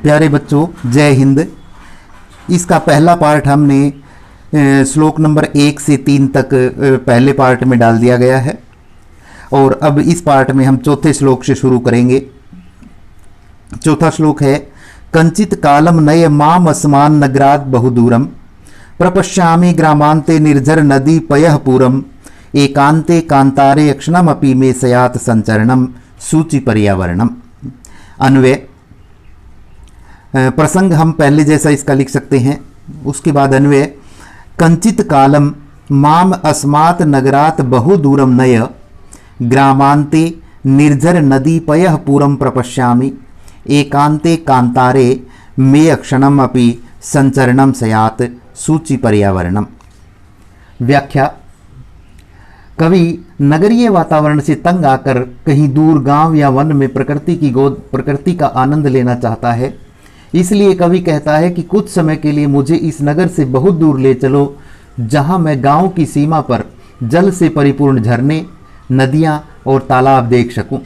प्यारे बच्चों, जय हिंद। इसका पहला पार्ट हमने श्लोक नंबर 1 से 3 तक पहले पार्ट में डाल दिया गया है और अब इस पार्ट में हम चौथे श्लोक से शुरू करेंगे। चौथा श्लोक है, कंचित कालम नय माम अस्मान नगरात बहुदूरम प्रपश्यामि ग्रामांते निर्झर नदी पयः पूरम एकांते कांतारे अक्षणमपि मे सयात संचरणम सूचि पर्यावरणम। अन्वय प्रसंग हम पहले जैसा इसका लिख सकते हैं। उसके बाद अन्वय, कंचित कालम माम अस्मात् नगरात बहुदूरम नय ग्रामांते निर्झर नदी पयः पूरम प्रपश्यामि एकांते कांतारे मे अक्षणम अपि संचरणम सयात सूचि पर्यावरणम। व्याख्या, कवि नगरीय वातावरण से तंग आकर कहीं दूर गांव या वन में प्रकृति का आनंद लेना चाहता है। इसलिए कवि कहता है कि कुछ समय के लिए मुझे इस नगर से बहुत दूर ले चलो, जहां मैं गांव की सीमा पर जल से परिपूर्ण झरने, नदियां और तालाब देख सकूं,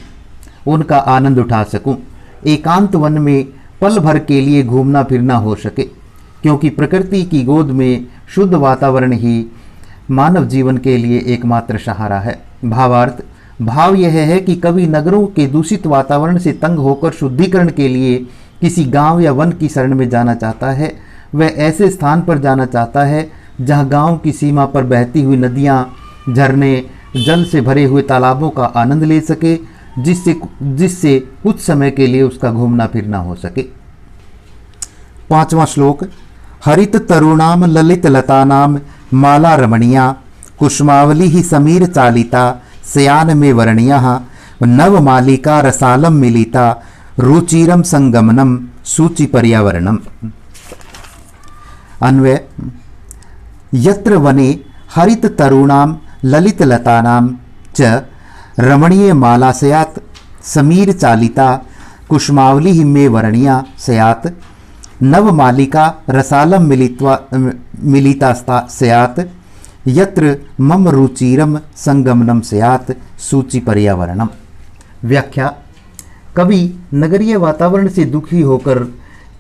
उनका आनंद उठा सकूं। एकांत वन में पल भर के लिए घूमना फिरना हो सके, क्योंकि प्रकृति की गोद में शुद्ध वातावरण ही मानव जीवन के लिए एकमात्र सहारा है। भावार्थ, भाव यह है कि कवि नगरों के दूषित वातावरण से तंग होकर शुद्धिकरण के लिए किसी गांव या वन की शरण में जाना चाहता है। वह ऐसे स्थान पर जाना चाहता है जहां गांव की सीमा पर बहती हुई नदियां, झरने, जल से भरे हुए तालाबों का आनंद ले सके, जिससे कुछ समय के लिए उसका घूमना फिरना हो सके। पांचवा श्लोक, हरित तरुणाम ललित लतानाम माला रमणीया कुष्मावली ही समीर चालिता सयान में वर्णिया नव मालिका रसालम मिलिता रुचिरम संगमनम सूचि पर्यावरणम। अन्वय, यत्र वने हरित तरुणाम ललित लतानाम च रमणीय माला सयात समीर चालिता कुष्मावली में वर्णिया सयात नव मालिका रसालम मिलिता सयात यत्र मम रुचिरम संगमनम सयात सूचि पर्यावरणम। व्याख्या, कवि नगरीय वातावरण से दुखी होकर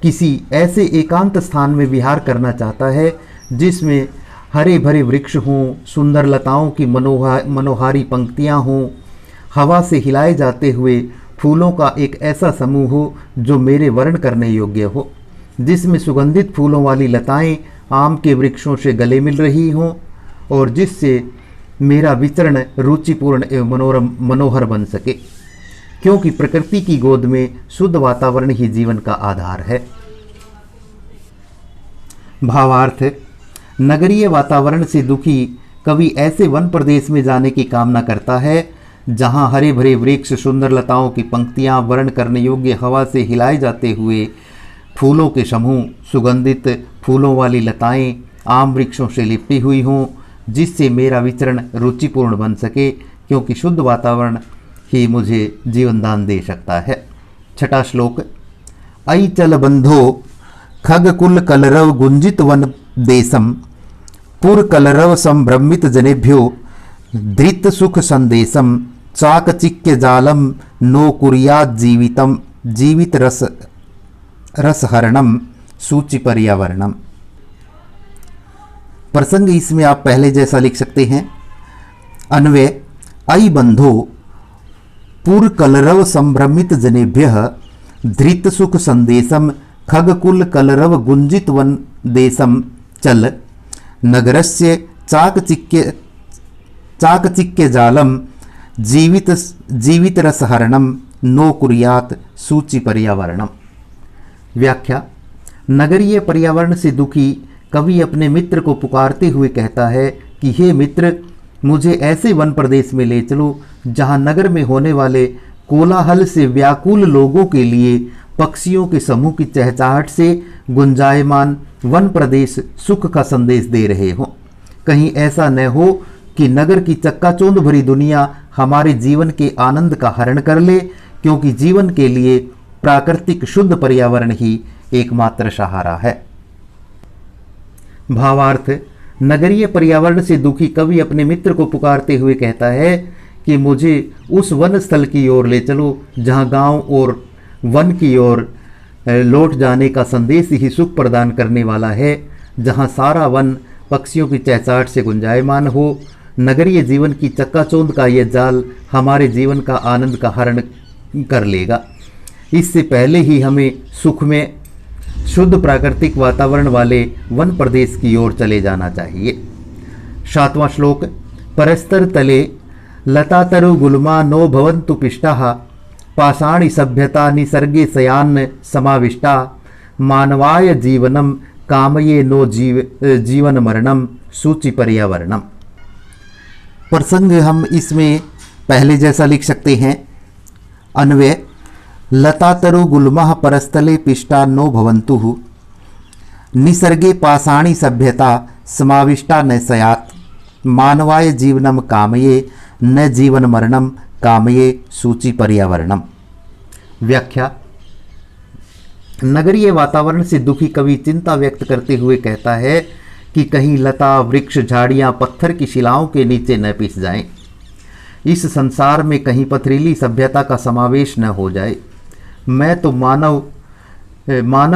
किसी ऐसे एकांत स्थान में विहार करना चाहता है जिसमें हरे भरे वृक्ष हों, सुंदर लताओं की मनोहारी पंक्तियां हों, हवा से हिलाए जाते हुए फूलों का एक ऐसा समूह हो जो मेरे वर्ण करने योग्य हो, जिसमें सुगंधित फूलों वाली लताएं आम के वृक्षों से गले मिल रही हों और जिससे मेरा विचरण रुचिपूर्ण एवं मनोहर बन सके, क्योंकि प्रकृति की गोद में शुद्ध वातावरण ही जीवन का आधार है। भावार्थ, नगरीय वातावरण से दुखी कवि ऐसे वन प्रदेश में जाने की कामना करता है जहां हरे भरे वृक्ष, सुंदर लताओं की पंक्तियां, वर्ण करने योग्य हवा से हिलाए जाते हुए फूलों के समूह, सुगंधित फूलों वाली लताएं आम वृक्षों से लिपटी हुई हों, जिससे मेरा विचरण रुचिपूर्ण बन सके, क्योंकि शुद्ध वातावरण ही मुझे जीवन दान दे सकता है। छठा श्लोक, अई चल बंधो खगकुल कलरव गुंजित वन देशम पुर कलरव संभ्रमित जनेभ्यो धृत सुख संदेशम चाकचिक्य जालम नो कुर्यात जीवित रसहरणम सूचि पर्यावरणम। प्रसंग इसमें आप पहले जैसा लिख सकते हैं। अन्वय, अई बंधो पुर कलरव संभ्रमित जनेभ्यः धृत सुख संदेशम खगकुल कलरव गुंजित वन देशम चल नगरस्य चाकचिक्य जालम जीवित रसहरणम नो कुर्यात सूचि पर्यावरणम। व्याख्या, नगरीय पर्यावरण से दुखी कवि अपने मित्र को पुकारते हुए कहता है कि हे मित्र, मुझे ऐसे वन प्रदेश में ले चलो जहां नगर में होने वाले कोलाहल से व्याकुल लोगों के लिए पक्षियों के समूह की चहचहाहट से गुंजायमान वन प्रदेश सुख का संदेश दे रहे हों। कहीं ऐसा न हो कि नगर की चक्काचौंध भरी दुनिया हमारे जीवन के आनंद का हरण कर ले, क्योंकि जीवन के लिए प्राकृतिक शुद्ध पर्यावरण ही एकमात्र सहारा है। भावार्थ, नगरीय पर्यावरण से दुखी कवि अपने मित्र को पुकारते हुए कहता है कि मुझे उस वन स्थल की ओर ले चलो जहां गांव और वन की ओर लौट जाने का संदेश ही सुख प्रदान करने वाला है, जहाँ सारा वन पक्षियों की चहचहाट से गुंजायमान हो। नगरीय जीवन की चक्काचौंध का यह जाल हमारे जीवन का आनंद का हरण कर लेगा। इससे पहले ही हमें सुख में शुद्ध प्राकृतिक वातावरण वाले वन प्रदेश की ओर चले जाना चाहिए। 7वां श्लोक। परस्तर तले लतातरु गुल्मा नो भवन्तु पिष्टाः पाषाणी सभ्यता निसर्गे सयान्न समाविष्टा मानवाय जीवनम कामये नो जीवन मरणम सूचि पर्यावरणम। प्रसंग हम इसमें पहले जैसा लिख सकते हैं। अन्वय। लतातरु गुल्मः परस्थले पिष्टा नो भवन्तु निसर्गे पाषाणी सभ्यता समाविष्टा न स्यात् मानवाय जीवनम कामये न जीवन मरणम कामये सूचि पर्यावरणम। व्याख्या। नगरीय वातावरण से दुखी कवि चिंता व्यक्त करते हुए कहता है कि कहीं लता वृक्ष झाड़ियां पत्थर की शिलाओं के नीचे न पिस जाएं, इस संसार में कहीं पथरीली सभ्यता का समावेश न हो जाए। मैं तो मानव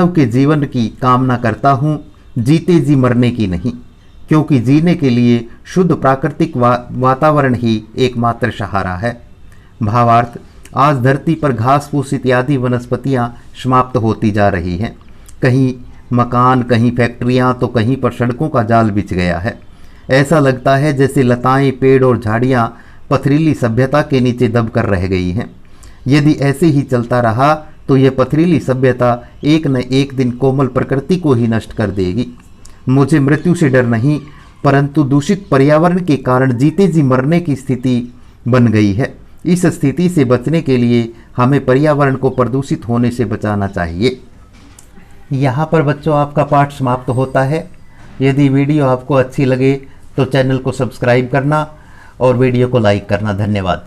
के जीवन की कामना करता हूँ, जीते जी मरने की नहीं, क्योंकि जीने के लिए शुद्ध प्राकृतिक वातावरण ही एकमात्र सहारा है। भावार्थ। आज धरती पर घास फूस इत्यादि वनस्पतियाँ समाप्त होती जा रही हैं। कहीं मकान, कहीं फैक्ट्रियाँ, तो कहीं पर सड़कों का जाल बिछ गया है। ऐसा लगता है जैसे लताएं, पेड़ और झाड़ियाँ पथरीली सभ्यता के नीचे दब कर रह गई हैं। यदि ऐसे ही चलता रहा तो यह पथरीली सभ्यता एक न एक दिन कोमल प्रकृति को ही नष्ट कर देगी। मुझे मृत्यु से डर नहीं, परंतु दूषित पर्यावरण के कारण जीते जी मरने की स्थिति बन गई है। इस स्थिति से बचने के लिए हमें पर्यावरण को प्रदूषित होने से बचाना चाहिए। यहाँ पर बच्चों आपका पाठ समाप्त होता है। यदि वीडियो आपको अच्छी लगे तो चैनल को सब्सक्राइब करना और वीडियो को लाइक करना। धन्यवाद।